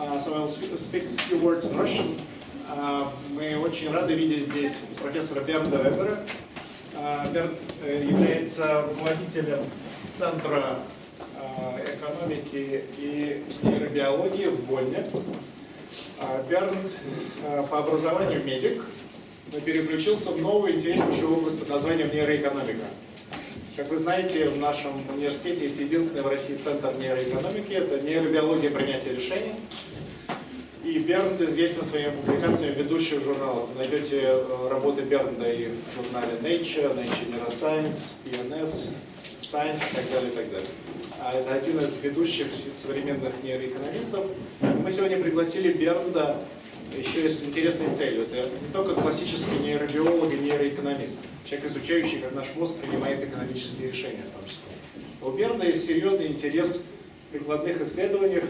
So I'll speak a few words in Russian. Мы очень рады видеть здесь профессора Бернда Вебера. Бернд является руководителем Центра экономики и нейробиологии в Бонне. Бернд по образованию медик, но переключился в новую интереснейшую область под названием нейроэкономика. Как вы знаете, в нашем университете есть единственный в России центр нейроэкономики, это нейробиология принятия решений. И Бернд известен своими публикациями в ведущих журналах. Вы найдете работы Бернда и в журнале Nature Neuroscience, PNS, Science и так далее, и так далее. Это один из ведущих современных нейроэкономистов. Мы сегодня пригласили Бернда еще и с интересной целью. Это не только классический нейробиолог и нейроэкономист, человек, изучающий, как наш мозг принимает экономические решения в том числе. У Бернда есть серьезный интерес в прикладных исследованиях,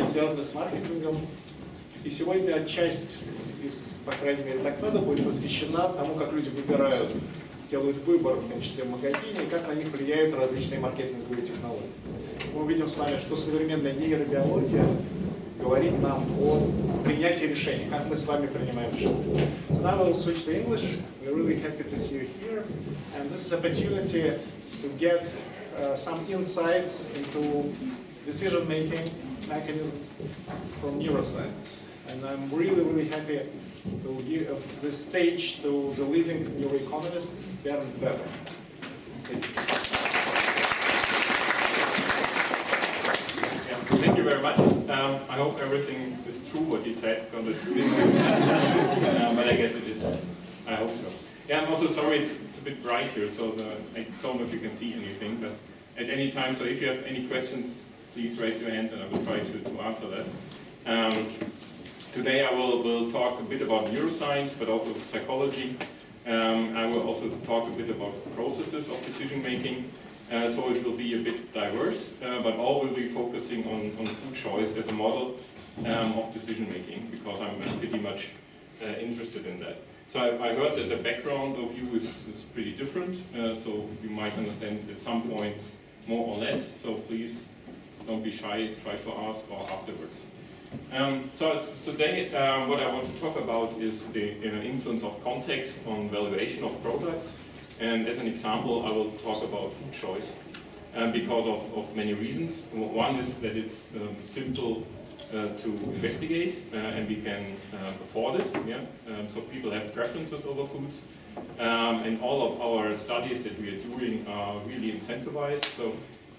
связанных с маркетингом. И сегодня часть из, по крайней мере, доклада будет посвящена тому, как люди выбирают, делают выбор, в том числе в магазине, и как на них влияют различные маркетинговые технологии. Мы увидим с вами, что современная нейробиология говорит нам о принятии решений, как мы с вами принимаем решения. So now we'll switch to English. We're really happy to see you here. And this is an opportunity to get some insights into decision-making mechanisms from neuroscience. And I'm really, really happy to give this stage to the leading neuroeconomist, Bernd Weber. Thank you very much. I hope everything is true what he said, but I guess it is. I hope so. Yeah, I'm also sorry it's a bit bright here, so I don't know if you can see anything, but at any time, so if you have any questions, please raise your hand and I will try to answer that. Today I will talk a bit about neuroscience, but also psychology. I will also talk a bit about processes of decision making. So it will be a bit diverse, but all will be focusing on food choice as a model of decision making, because I'm pretty much interested in that. So I heard that the background of you is pretty different, so you might understand at some point more or less, so please don't be shy, try to ask or afterwards. So today what I want to talk about is the influence of context on valuation of products. And as an example, I will talk about food choice because of many reasons. One is that it's simple to investigate and we can afford it. Yeah? So people have preferences over foods. And all of our studies that we are doing are really incentivized. So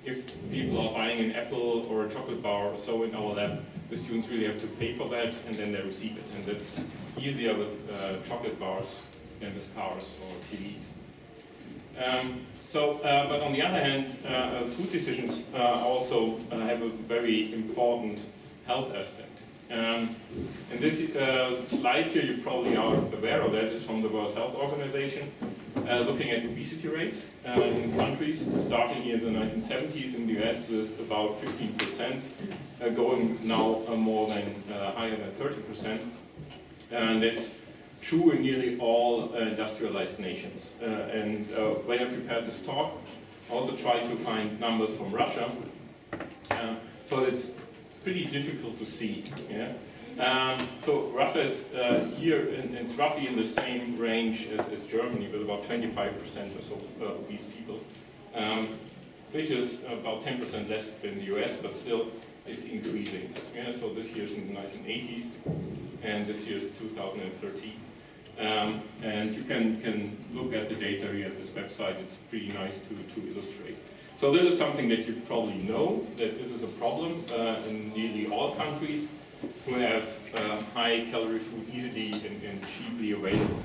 if people are buying an apple or a chocolate bar or so in our lab, the students really have to pay for that and then they receive it. And that's easier with chocolate bars than with cars or TVs. But on the other hand, food decisions also have a very important health aspect. And this slide here, you probably are aware of that, is from the World Health Organization, looking at obesity rates in countries, starting in the 1970s in the US with about 15%, going now more than higher than 30%. And that's true in nearly all industrialized nations. When I prepared this talk, I also tried to find numbers from Russia. So it's pretty difficult to see. Yeah? So Russia is here, and it's roughly in the same range as Germany, with about 25% or so obese people, which is about 10% less than the US, but still it's increasing. Yeah? So this year is in the 1980s, and this year is 2013. And you can look at the data here at this website. It's pretty nice to illustrate. So this is something that you probably know, that this is a problem in nearly all countries who have high calorie food easily and cheaply available.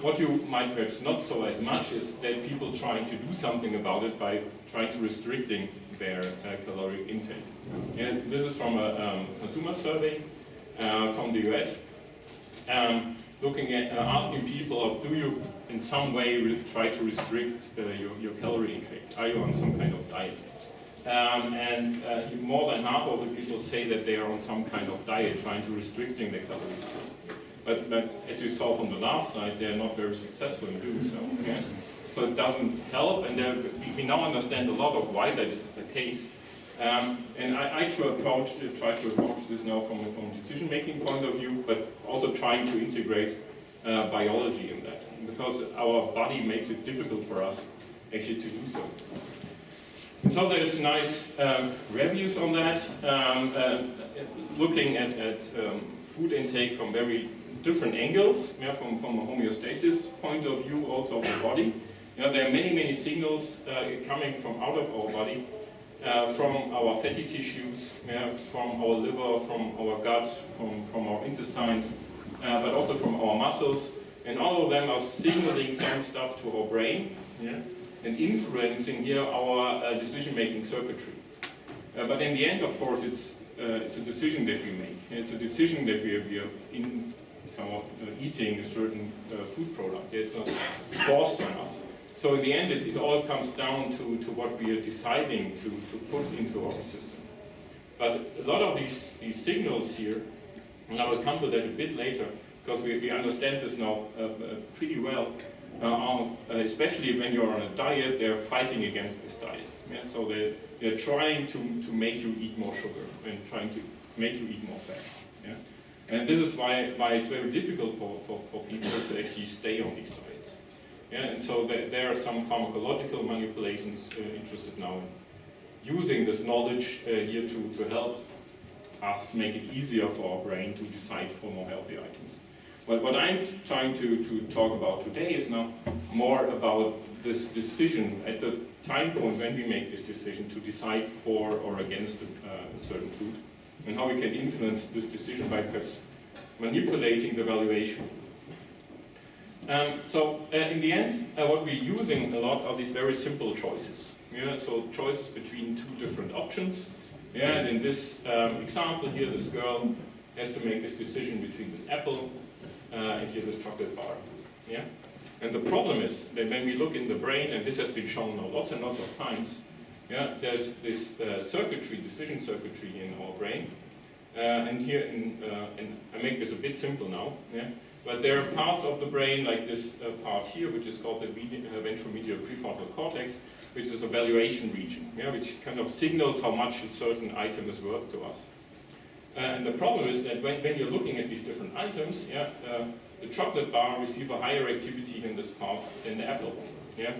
What you might perhaps not so as much is that people trying to do something about it by trying to restricting their caloric intake. And this is from a consumer survey from the US. Looking at asking people, do you in some way try to restrict your calorie intake? Are you on some kind of diet? More than half of the people say that they are on some kind of diet, trying to restricting their calorie intake. But as you saw from the last slide, they are not very successful in doing so. Okay? So it doesn't help, and we now understand a lot of why that is the case. And I try to approach this now from a decision-making point of view, but also trying to integrate biology in that, because our body makes it difficult for us actually to do so. And so there's nice reviews on that, looking at food intake from very different angles, yeah, from a homeostasis point of view, also of the body. There are many signals coming from out of our body, from our fatty tissues, from our liver, from our gut, from our intestines, but also from our muscles. And all of them are signaling some stuff to our brain, and influencing here our decision-making circuitry. But in the end, of course, it's a decision that we make. It's a decision that we are in somewhat eating a certain food product. It's not forced on us. So in the end, it all comes down to what we are deciding to put into our system. But a lot of these signals here, and I will come to that a bit later, because we understand this now pretty well, especially when you're on a diet, they're fighting against this diet. Yeah? So they're trying to make you eat more sugar and trying to make you eat more fat. Yeah? And this is why it's very difficult for people to actually stay on these diets. Yeah? And so there are some pharmacological manipulations interested now in using this knowledge here to help us make it easier for our brain to decide for more healthy items. But what I'm trying to talk about today is now more about this decision at the time point when we make this decision to decide for or against a certain food, and how we can influence this decision by perhaps manipulating the valuation. So in the end, what we're using a lot are these very simple choices. Yeah? So choices between two different options. Yeah? And in this example here, this girl has to make this decision between this apple and here this chocolate bar. Yeah? And the problem is that when we look in the brain, and this has been shown now lots and lots of times, yeah, there's this circuitry, decision circuitry in our brain. And here, and I make this a bit simple now, yeah? But there are parts of the brain, like this part here, which is called the ventromedial prefrontal cortex, which is a valuation region, yeah, which kind of signals how much a certain item is worth to us. And the problem is that when you're looking at these different items, yeah, the chocolate bar receives a higher activity in this part than the apple. Yeah?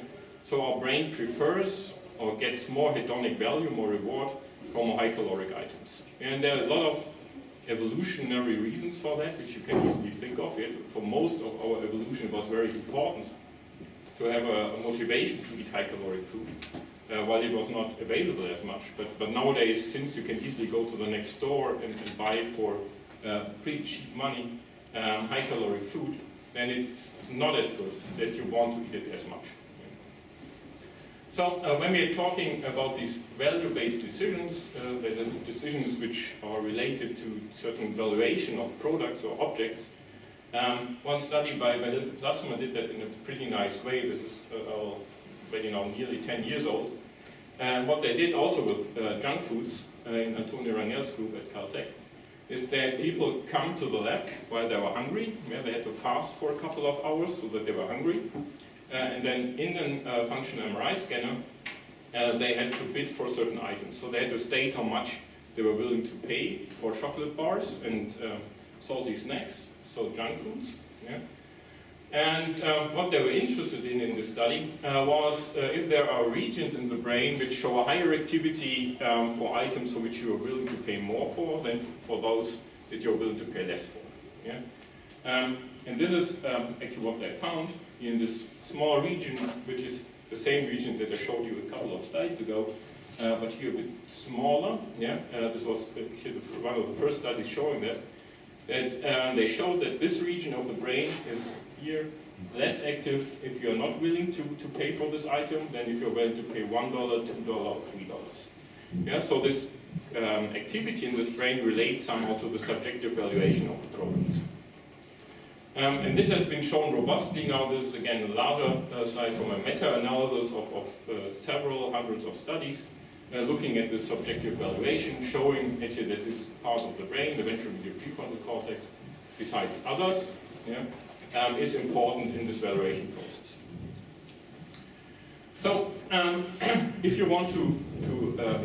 So our brain prefers or gets more hedonic value, more reward from high caloric items. And there are a lot of evolutionary reasons for that, which you can easily think of. For most of our evolution, it was very important to have a motivation to eat high caloric food. While it was not available as much. But nowadays, since you can easily go to the next store and buy for pretty cheap money high caloric food, then it's not as good that you want to eat it as much. So when we are talking about these value-based decisions, that is decisions which are related to certain valuation of products or objects, one study by Bernd did that in a pretty nice way. This is already now nearly 10 years old. And what they did also with junk foods in Antonio Raniel's group at Caltech is that people come to the lab while they were hungry. Yeah, they had to fast for a couple of hours so that they were hungry. And then in a functional MRI scanner, they had to bid for certain items. So they had to state how much they were willing to pay for chocolate bars and salty snacks, so junk foods. Yeah. And what they were interested in this study was if there are regions in the brain which show a higher activity for items for which you are willing to pay more for than for those that you're willing to pay less for. Yeah? And this is actually what they found in this small region, which is the same region that I showed you a couple of slides ago, but here a bit smaller. Yeah? This was one of the first studies showing that they showed that this region of the brain is here less active if you're not willing to pay for this item than if you're willing to pay $1, $2, or $3. Yeah, so this activity in this brain relates somehow to the subjective valuation of the product. And this has been shown robustly now. This is again a larger slide from a meta-analysis of several hundreds of studies looking at this subjective valuation, showing actually that this part of the brain, the ventromedial prefrontal cortex, besides others, yeah, is important in this valuation process. So if you want to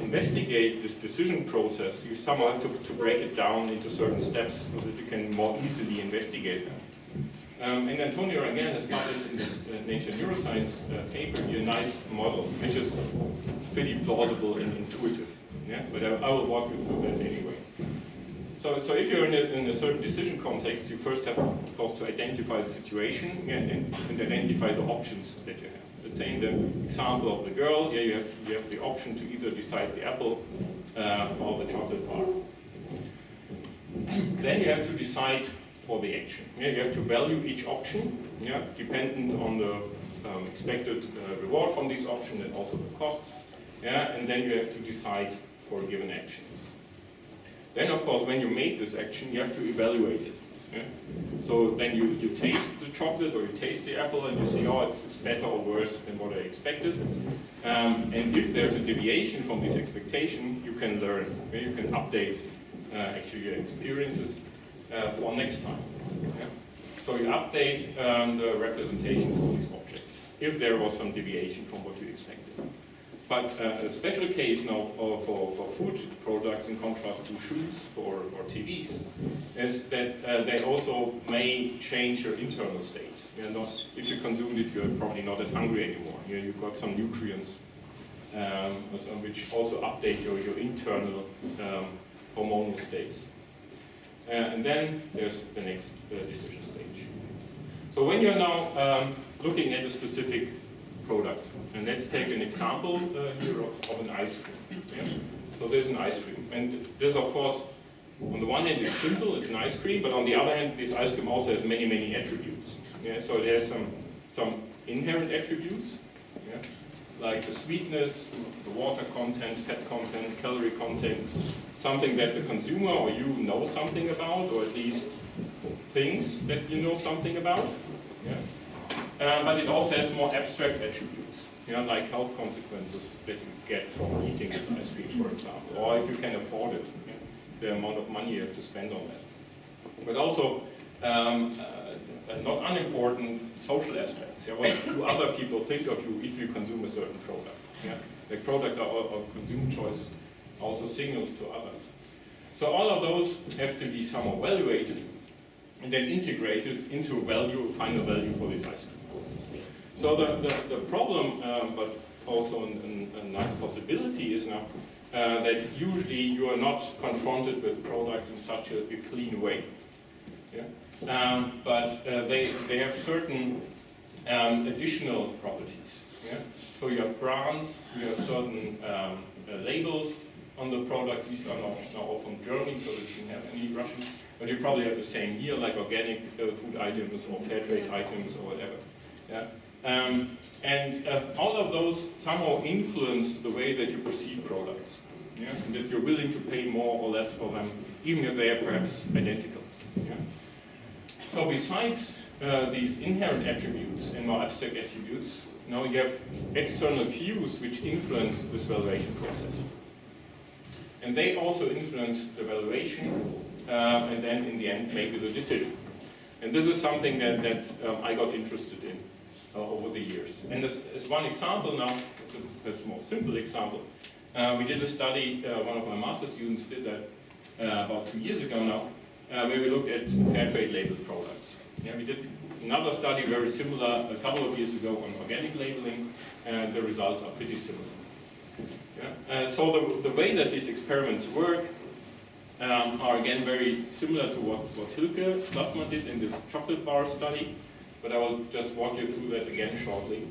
investigate this decision process, you somehow have to break it down into certain steps so that you can more easily investigate them. And Antonio again has published in this Nature Neuroscience paper here a nice model, which is pretty plausible and intuitive. Yeah? But I will walk you through that anyway. So if you're in a certain decision context, you first have, of course, to identify the situation and identify the options that you have. Let's say in the example of the girl, yeah, you have the option to either decide the apple or the chocolate bar. Then you have to decide for the action. Yeah, you have to value each option, yeah, dependent on the expected reward from this option and also the costs. Yeah, and then you have to decide for a given action. Then, of course, when you make this action, you have to evaluate it. Yeah? So then you taste the chocolate or you taste the apple and you see, oh, it's better or worse than what I expected. And if there's a deviation from this expectation, you can learn. You can update actually your experiences for next time. Yeah? So you update the representation of these objects if there was some deviation from what you expected. But a special case now for food products in contrast to shoes or TVs is that they also may change your internal states. You're not, if you consumed it, you're probably not as hungry anymore. You've got some nutrients which also update your internal hormonal states. And then there's the next decision stage. So when you're now looking at a specific product, and let's take an example here of an ice cream. Yeah? So there's an ice cream, and this, of course, on the one hand it's simple, it's an ice cream, but on the other hand, this ice cream also has many, many attributes. Yeah? So it has some inherent attributes, yeah? Like the sweetness, the water content, fat content, calorie content, something that the consumer or you know something about, or at least things that you know something about. Yeah? But it also has more abstract attributes, like health consequences that you get from eating this ice cream, for example, or if you can afford it, the amount of money you have to spend on that. But also, not unimportant social aspects. What do other people think of you if you consume a certain product? Like products or consumer choices, also signals to others. So all of those have to be somehow evaluated and then integrated into a final value for this ice cream. So the problem, but also a nice possibility is now that usually you are not confronted with products in such a clean way. Yeah? But they have certain additional properties. Yeah? So you have brands, you have certain labels on the products. These are not all from Germany, so you didn't have any Russian. But you probably have the same here, like organic food items or fair trade items or whatever. Yeah? And all of those somehow influence the way that you perceive products. Yeah? And that you're willing to pay more or less for them, even if they are perhaps identical. Yeah? So besides these inherent attributes and more abstract attributes, now you have external cues which influence this valuation process. And they also influence the valuation, and then in the end maybe the decision. And this is something that I got interested in over the years. And as one example now, that's a more simple example, we did a study, one of my master students did that about 2 years ago now, where we looked at fair trade labeled products. Yeah, we did another study very similar a couple of years ago on organic labeling, and the results are pretty similar. Yeah? So the way that these experiments work are again very similar to what Hilke Plasma did in this chocolate bar study, but I will just walk you through that again shortly.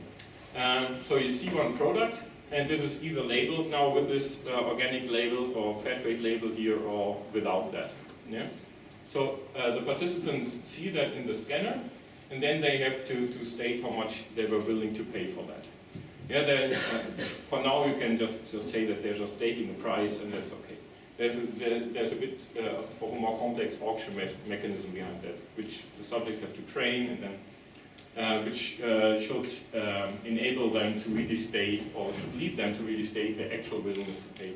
So you see one product, and this is either labeled now with this organic label or fair trade label here or without that. Yeah? So the participants see that in the scanner, and then they have to state how much they were willing to pay for that. Yeah, for now you can just say that they're just stating a price, and that's okay. There's a bit of a more complex auction mechanism behind that, which the subjects have to train, and then which should enable them to really state, or should lead them to really state their actual willingness to pay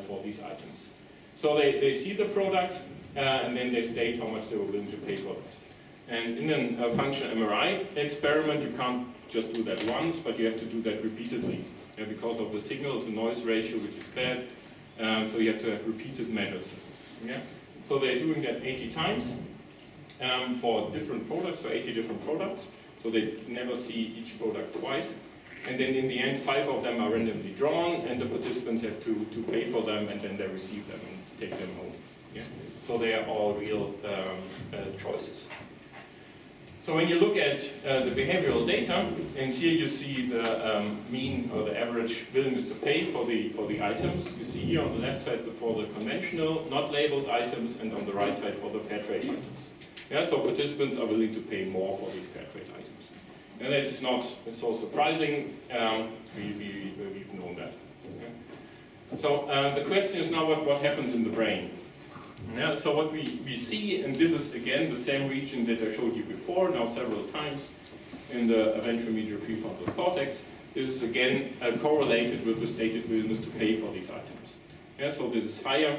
for these items. So they see the product, and then they state how much they were willing to pay for it. And in a functional MRI experiment, you can't just do that once, but you have to do that repeatedly, because of the signal to noise ratio, which is bad. So you have to have repeated measures. Yeah? So they're doing that 80 times for different products, for 80 different products. So they never see each product twice. And then in the end, 5 of them are randomly drawn, and the participants have to pay for them, and then they receive them and take them home. Yeah? So they are all real choices. So when you look at the behavioral data, and here you see the mean or the average willingness to pay for the items. You see here on the left side for the conventional, not labeled items, and on the right side for the fair trade items. Yeah, so participants are willing to pay more for these fair trade items. And it's not so surprising, we've known that. Okay? So the question is now what happens in the brain. Yeah, so what we see, and this is again the same region that I showed you before, now several times, in the ventromedial prefrontal cortex, this is again correlated with the stated willingness to pay for these items. Yeah, so this is higher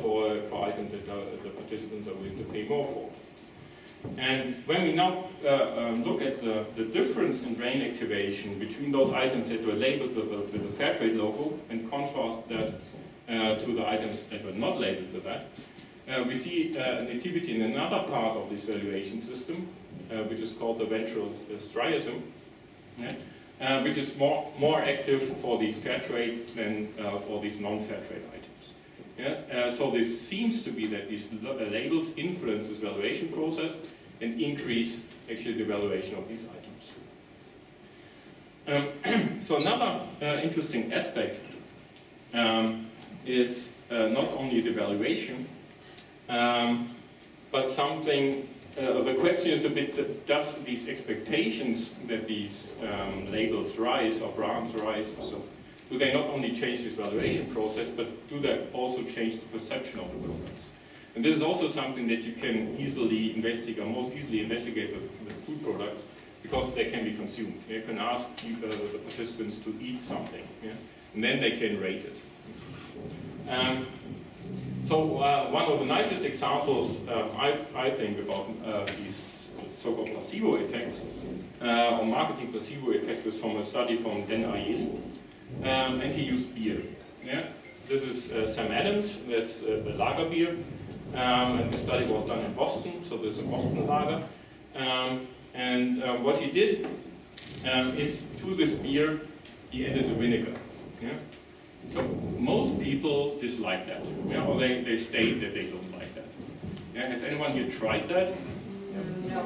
for items that the participants are willing to pay more for. And when we now look at the difference in brain activation between those items that were labeled with the fair trade logo and contrast that to the items that were not labeled with that, we see an activity in another part of this valuation system, which is called the ventral striatum, yeah? Which is more active for these fair trade than for these non-fair trade items. Yeah? So this seems to be that these labels influence this valuation process and increase actually the valuation of these items. So another interesting aspect is not only the valuation, but something, the question is a bit, does these expectations that these labels rise or brands rise, so do they not only change this valuation process, but do they also change the perception of the products? And this is also something that you can easily investigate, or most easily investigate with food products, because they can be consumed. You can ask the participants to eat something, yeah? And then they can rate it. So one of the nicest examples, I think, about these so-called placebo effects, or marketing placebo effect, is from a study from Dan Ariely. And he used beer. Yeah? This is Sam Adams, that's the lager beer. And the study was done in Boston, so this is a Boston lager. And what he did is, to this beer, he added a vinegar. Yeah? So most people dislike that, yeah? Or they state that they don't like that. Yeah? Has anyone here tried that? No.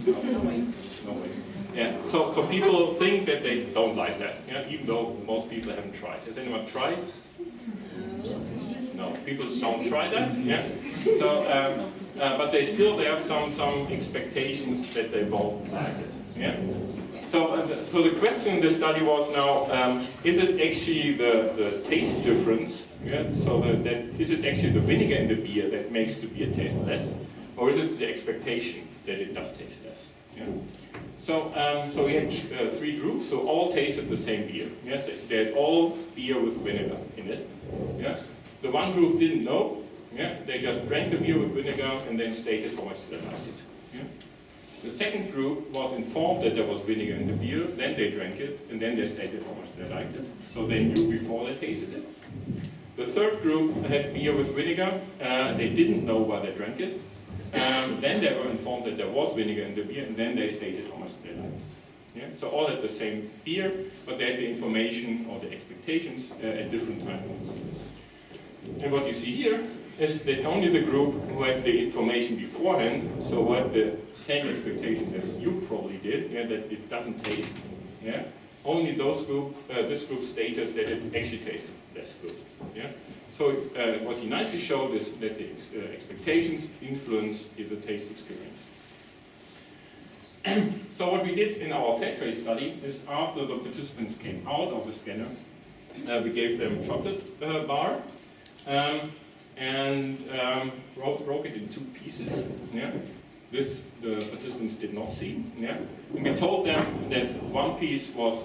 No way. No way. Yeah. So people think that they don't like that, yeah? Even though most people haven't tried. Has anyone tried? Just me. No, people don't try that. Yeah. So, but they have some expectations that they won't like it. Yeah. So the question in this study was now: is it actually the taste difference? Yeah. So is it actually the vinegar in the beer that makes the beer taste less, or is it the expectation that it does taste less? Yeah. So we had 3 groups. So all tasted the same beer. Yes, they had all beer with vinegar in it. Yeah. The one group didn't know. Yeah. They just drank the beer with vinegar and then stated how much they liked it. Yeah. The second group was informed that there was vinegar in the beer. Then they drank it and then they stated how much they liked it. So they knew before they tasted it. The third group had beer with vinegar. They didn't know why they drank it. Then they were informed that there was vinegar in the beer, and then they stated how much they liked it. Yeah? So all had the same beer, but they had the information or the expectations at different time points. And what you see here is that only the group who had the information beforehand, so who had the same expectations as you probably did, yeah, that it doesn't taste, yeah, only this group stated that it actually tasted less good. Yeah? So what he nicely showed is that the expectations influence the taste experience. So what we did in our fair trade study is, after the participants came out of the scanner, we gave them a chocolate bar and broke it in 2 pieces. Yeah? This the participants did not see. Yeah? And we told them that one piece was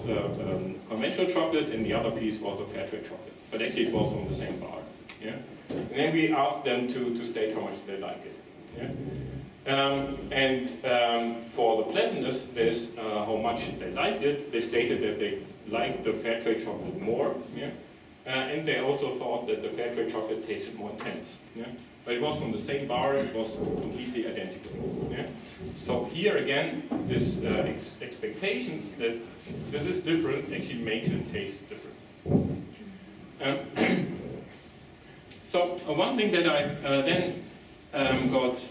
conventional chocolate and the other piece was a fair trade chocolate. But actually it was on the same bar. Yeah? And then we asked them to state how much they like it. Yeah? For the pleasantness, there's how much they liked it. They stated that they liked the fair trade chocolate more, yeah? And they also thought that the fair trade chocolate tasted more intense. Yeah? But it was from the same bar, it was completely identical. Yeah? So here again, this expectations that this is different actually makes it taste different. So one thing that I then got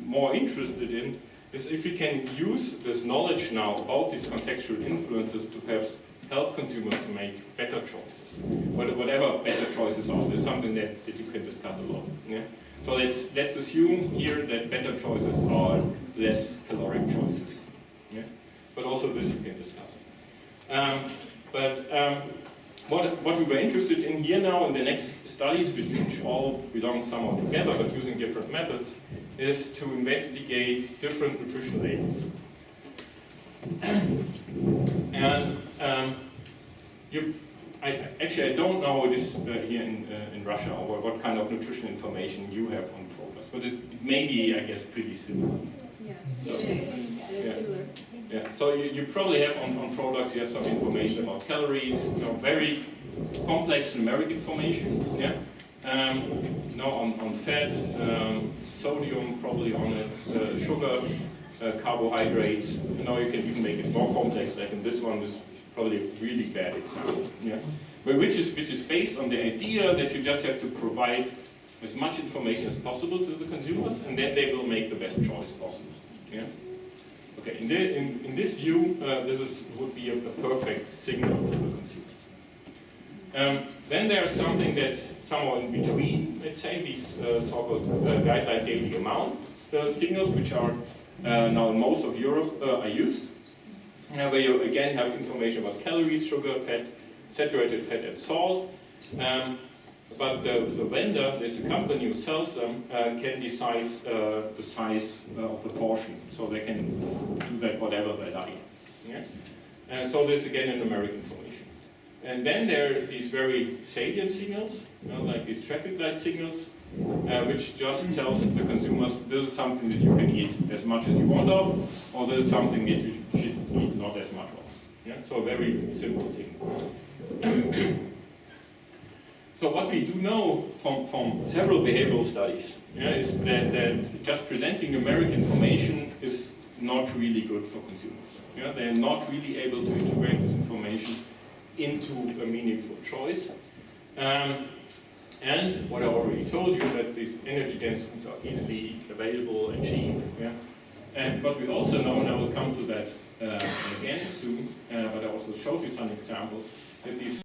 more interested in is if we can use this knowledge now about these contextual influences to perhaps help consumers to make better choices. Whatever better choices are, there's something that you can discuss a lot. Yeah? So let's assume here that better choices are less caloric choices. Yeah? But also this you can discuss. What we were interested in here now in the next studies, which all belong somehow together but using different methods, is to investigate different nutritional labels. And I don't know this here in Russia or what kind of nutrition information you have on products, but it may be, I guess, pretty similar. Yeah, So, it is similar. Yeah, so you probably have on products, you have some information about calories, very complex numeric information. Yeah, on fat, sodium probably on it, sugar, carbohydrates. You can make it more complex. Like in this one, this is probably a really bad example. Yeah, but which is based on the idea that you just have to provide as much information as possible to the consumers, and then they will make the best choice possible. Yeah. Okay. In this view, would be a perfect signal to the consumers. Then there's something that's somewhat in between. Let's say these so-called guideline daily amount signals, which are now in most of Europe are used, where you again have information about calories, sugar, fat, saturated fat, and salt. But the vendor, there's a company who sells them, can decide the size of the portion, so they can do that whatever they like. Yeah? So there's again a numeric information. And then there are these very salient signals, like these traffic light signals, which just tells the consumers this is something that you can eat as much as you want of, or this is something that you should eat not as much of. Yeah? So a very simple signal. So what we do know from several behavioral studies is that just presenting numeric information is not really good for consumers. Yeah? They're not really able to integrate this information into a meaningful choice. And what I already told you, that these energy dense foods are easily available and cheap. Yeah? And what we also know, and I will come to that again soon, but I also showed you some examples, that these